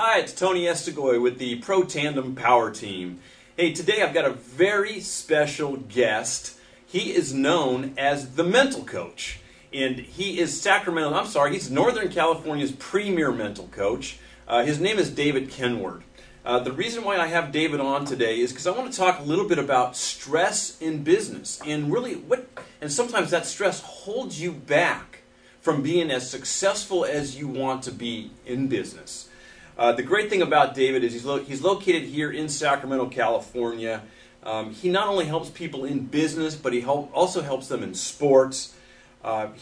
Hi, it's Tony Estigoy with the Pro Tandem Power Team. Hey, today I've got a very special guest. He is known as the Mental Coach, and he is he's Northern California's premier mental coach. His name is David Kenward. The reason why I have David on today is because I want to talk a little bit about stress in business and really and sometimes that stress holds you back from being as successful as you want to be in business. The great thing about David is he's located here in Sacramento, California. He not only helps people in business, but he also helps them in sports.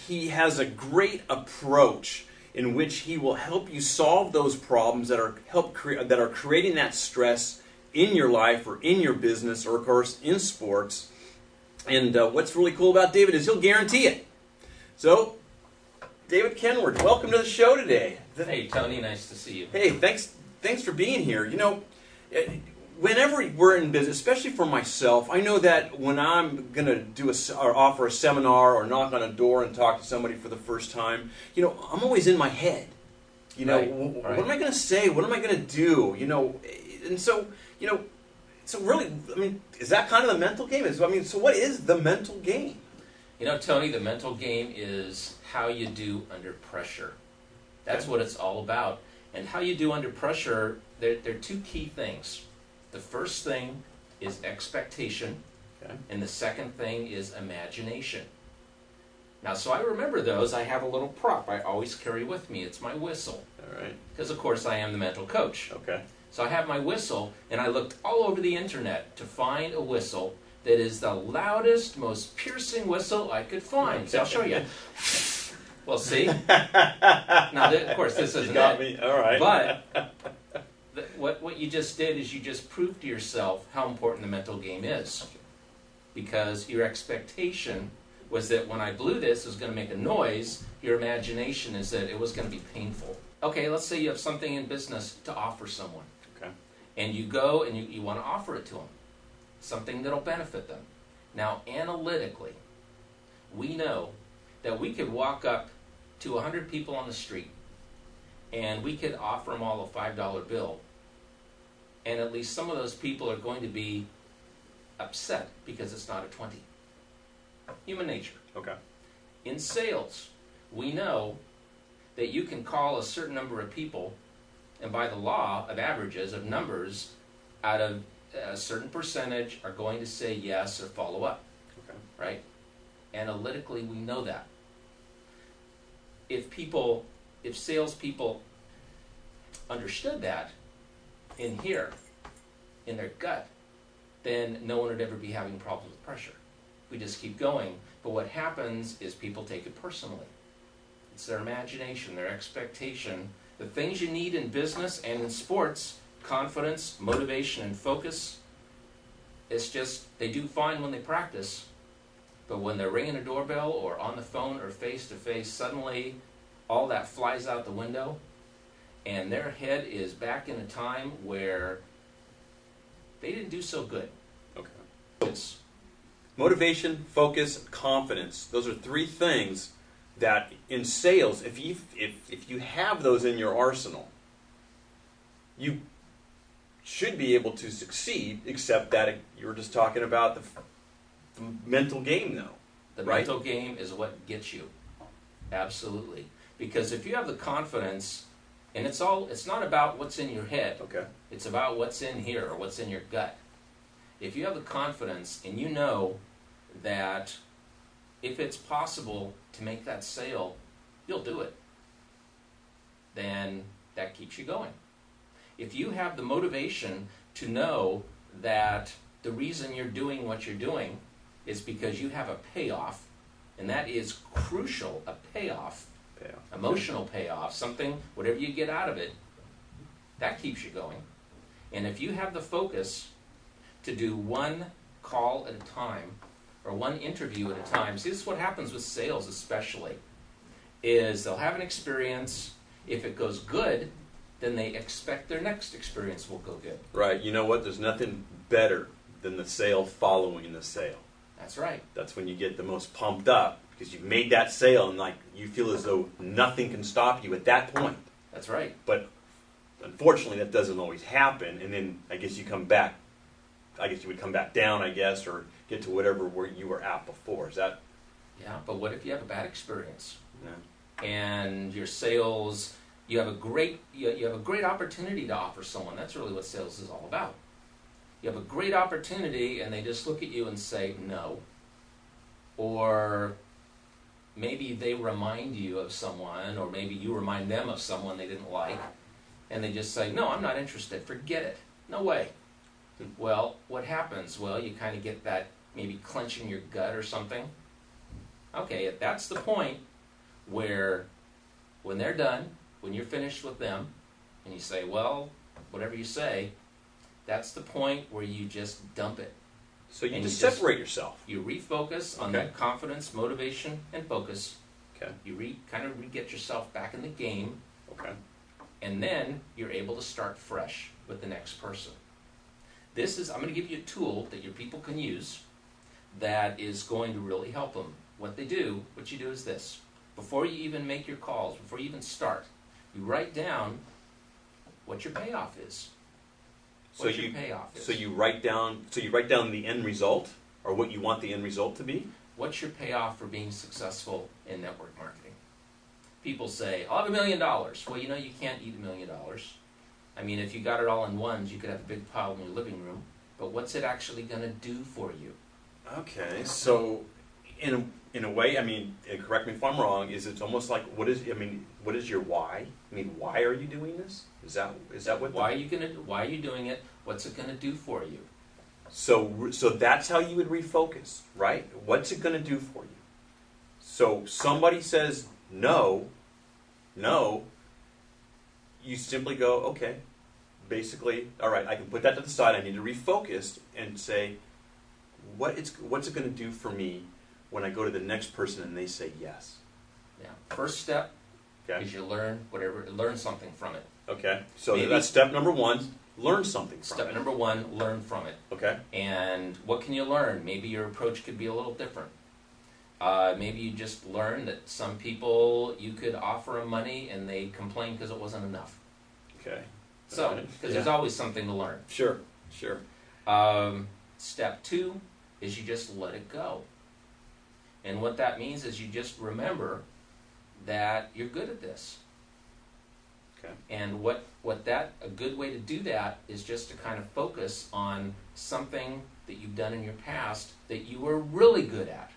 He has a great approach in which he will help you solve those problems that are creating that stress in your life or in your business or, of course, in sports. And what's really cool about David is he'll guarantee it. So, David Kenward, welcome to the show today. Hey, Tony, nice to see you. Hey, thanks for being here. You know, whenever we're in business, especially for myself, I know that when I'm going to offer a seminar or knock on a door and talk to somebody for the first time, you know, I'm always in my head. You know, what am I going to say? What am I going to do? You know, and so, you know, so really, I mean, is that kind of the mental game? So what is the mental game? You know, Tony, the mental game is how you do under pressure. That's what it's all about. And how you do under pressure, there are two key things. The first thing is expectation, and the second thing is imagination. Now, so I remember those. I have a little prop I always carry with me. It's my whistle. All right. Because, of course, I am the mental coach. Okay. So I have my whistle, and I looked all over the internet to find a whistle that is the loudest, most piercing whistle I could find. So I'll show you. Well, see? Now, of course, this isn't got me. All right. But what you just did is you just proved to yourself how important the mental game is. Because your expectation was that when I blew this, it was going to make a noise. Your imagination is that it was going to be painful. Okay, let's say you have something in business to offer someone. Okay. And you go and you want to offer it to them. Something that'll benefit them. Now, analytically, we know that we could walk up to 100 people on the street and we could offer them all a $5 bill, and at least some of those people are going to be upset because it's not a 20. Human nature. Okay. In sales, we know that you can call a certain number of people, and by the law of averages, of numbers, out of a certain percentage are going to say yes or follow up. Okay. Right? Analytically, we know that. If salespeople understood that in here, in their gut, then no one would ever be having problems with pressure. We just keep going. But what happens is people take it personally. It's their imagination, their expectation. The things you need in business and in sports, confidence, motivation, and focus, it's just, they do fine when they practice. But when they're ringing a doorbell or on the phone or face-to-face, suddenly all that flies out the window and their head is back in a time where they didn't do so good. Okay. It's motivation, focus, confidence. Those are three things that in sales, if you have those in your arsenal, you should be able to succeed, except that you were just talking about the mental game, though. The right? mental game is what gets you. Absolutely. Because if you have the confidence, and it's not about what's in your head. Okay. It's about what's in here or what's in your gut. If you have the confidence and you know that if it's possible to make that sale, you'll do it, then that keeps you going. If you have the motivation to know that the reason you're doing what you're doing is because you have a payoff, and that is crucial, a payoff, emotional payoff, something, whatever you get out of it, that keeps you going. And if you have the focus to do one call at a time, or one interview at a time, see, this is what happens with sales especially, is they'll have an experience. If it goes good, then they expect their next experience will go good. Right. You know what? There's nothing better than the sale following the sale. That's right. That's when you get the most pumped up because you've made that sale and like you feel as though nothing can stop you at that point. That's right. But unfortunately, that doesn't always happen, and then I guess you come back. I guess you would come back down, I guess, or get to whatever where you were at before. Is that? Yeah, but what if you have a bad experience? Yeah. And your sales, you have a great opportunity to offer someone. That's really what sales is all about. You have a great opportunity, and they just look at you and say no. Or maybe they remind you of someone, or maybe you remind them of someone they didn't like, and they just say, no, I'm not interested, forget it, no way. Well, what happens? Well, you kind of get that maybe clench in your gut or something. Okay, that's the point where when they're done, when you're finished with them, and you say, well, whatever you say, that's the point where you just dump it. So you just separate yourself. You refocus on that confidence, motivation, and focus. Okay. You kind of get yourself back in the game. Okay. And then you're able to start fresh with the next person. I'm going to give you a tool that your people can use that is going to really help them. What you do is this. Before you even make your calls, before you even start, you write down what your payoff is. So you write down the end result, or what you want the end result to be? What's your payoff for being successful in network marketing? People say, I'll have $1 million. Well, you can't eat $1 million. I mean, if you got it all in ones, you could have a big pile in your living room. But what's it actually going to do for you? Okay, so in a way, I mean, and correct me if I'm wrong, is it's almost like what is your why? I mean, why are you doing this? Is that what? Why are you doing it? What's it going to do for you? So that's how you would refocus, right? What's it going to do for you? So somebody says no, you simply go, okay, basically, all right, I can put that to the side. I need to refocus and say, what's it going to do for me when I go to the next person and they say yes? Yeah. First step is you learn something from it. Okay. So that's step number one. Learn something from it. Step number one, learn from it. Okay. And what can you learn? Maybe your approach could be a little different. Maybe you just learn that some people, you could offer them money and they complain because it wasn't enough. Okay. So, because there's always something to learn. Sure. Step two is you just let it go. And what that means is you just remember that you're good at this. Okay. And a good way to do that is just to kind of focus on something that you've done in your past that you were really good at.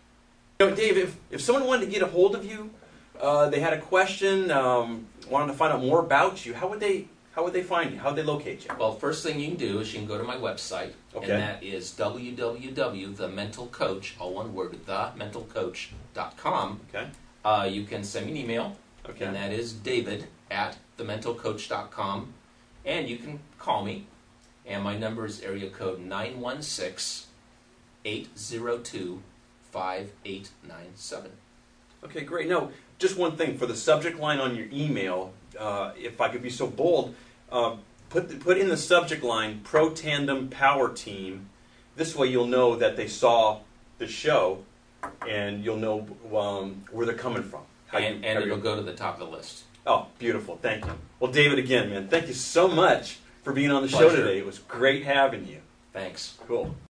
Dave, if someone wanted to get a hold of you, they had a question, wanted to find out more about you, how would they find you? How would they locate you? Well, first thing you can do is you can go to my website, and that is www.thementalcoach, all one word, thementalcoach.com. Okay. You can send me an email, and that is david@thementalcoach.com, and you can call me, and my number is area code 916-802-5897. Okay, great. No, just one thing. For the subject line on your email, if I could be so bold, put in the subject line, Pro Tandem Power Team. This way you'll know that they saw the show, and you'll know where they're coming from. And it'll go to the top of the list. Oh, beautiful. Thank you. Well, David, again, man, thank you so much for being on the Pleasure. show today. It was great having you. Thanks. Cool.